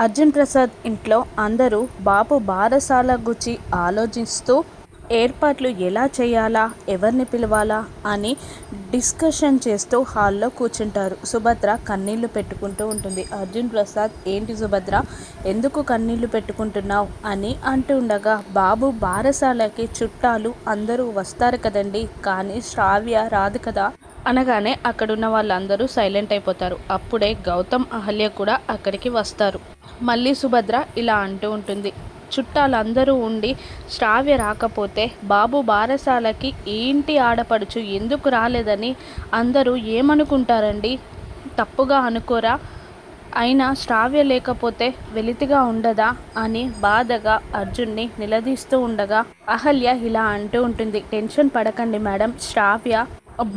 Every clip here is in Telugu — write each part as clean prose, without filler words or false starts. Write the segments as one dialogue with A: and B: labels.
A: అర్జున్ ప్రసాద్ ఇంట్లో అందరూ బాబు బారసాల గురించి ఆలోచిస్తూ ఏర్పాట్లు ఎలా చేయాలా, ఎవరిని పిలవాలా అని డిస్కషన్ చేస్తూ హాల్లో కూర్చుంటారు. సుభద్ర కన్నీళ్లు పెట్టుకుంటూ ఉంటుంది. అర్జున్ ప్రసాద్, ఏంటి సుభద్ర, ఎందుకు కన్నీళ్లు పెట్టుకుంటున్నావు అని అంటూ ఉండగా, బాబు బారసాలకి చుట్టాలు అందరూ వస్తారు కదండి, కానీ శ్రావ్య రాదు కదా అనగానే అక్కడున్న వాళ్ళందరూ సైలెంట్ అయిపోతారు. అప్పుడే గౌతమ్, అహల్య కూడా అక్కడికి వస్తారు. మళ్ళీ సుభద్ర ఇలా అంటూ ఉంటుంది, చుట్టాలందరూ ఉండి శ్రావ్య రాకపోతే బాబు బారసాలకి ఏంటి ఆడపడుచు ఎందుకు రాలేదని అందరూ ఏమనుకుంటారండి, తప్పుగా అనుకోరా, అయినా శ్రావ్య లేకపోతే వెలితిగా ఉండదా అని బాధగా అర్జున్ని నిలదీస్తూ ఉండగా అహల్య ఇలా అంటూ ఉంటుంది, టెన్షన్ పడకండి మేడం, శ్రావ్య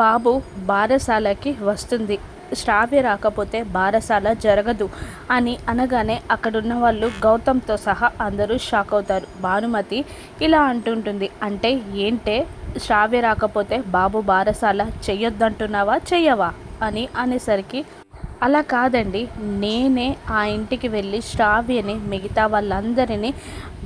A: బాబు బారసాలకి వస్తుంది, శ్రావ్య రాకపోతే బారసాల జరగదు అని అనగానే అక్కడున్న వాళ్ళు గౌతమ్తో సహా అందరూ షాక్ అవుతారు. భానుమతి ఇలా అంటుంటుంది, అంటే ఏంటే, శ్రావ్య రాకపోతే బాబు బారసాల చెయ్యొద్దంటున్నావా, చెయ్యవా అని అనేసరికి, అలా కాదండి, నేనే ఆ ఇంటికి వెళ్ళి శ్రావ్యని మిగతా వాళ్ళందరినీ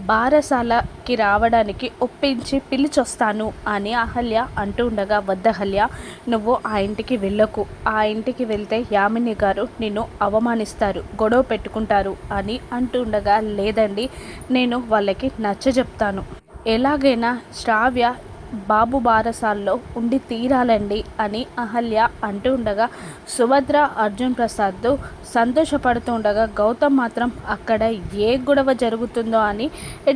A: బారసాలకి రావడానికి ఒప్పించి పిలిచొస్తాను అని అహల్య అంటూ ఉండగా, వద్దహల్య, నువ్వు ఆ ఇంటికి వెళ్ళకు, ఆ ఇంటికి వెళ్తే యామిని గారు నిన్ను అవమానిస్తారు, గొడవ పెట్టుకుంటారు అని అంటూ ఉండగా, లేదండి, నేను వాళ్ళకి నచ్చజెప్తాను, ఎలాగైనా శ్రావ్య బాబు బారసాల్లో ఉండి తీరాలండి అని అహల్య అంటూ ఉండగా, సుభద్ర, అర్జున్ ప్రసాద్ సంతోషపడుతూ ఉండగా, గౌతమ్ మాత్రం అక్కడ ఏ గొడవ జరుగుతుందో అని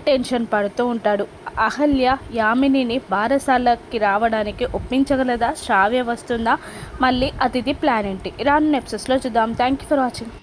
A: టెన్షన్ పడుతూ ఉంటాడు. అహల్య యామినిని బారసాలకి రావడానికి ఒప్పించగలదా, శ్రావ్య వస్తుందా, మళ్ళీ అతిథి ప్లాన్ ఏంటి, రాను ఎపిసోడ్స్లో చూద్దాం. Thank you for watching.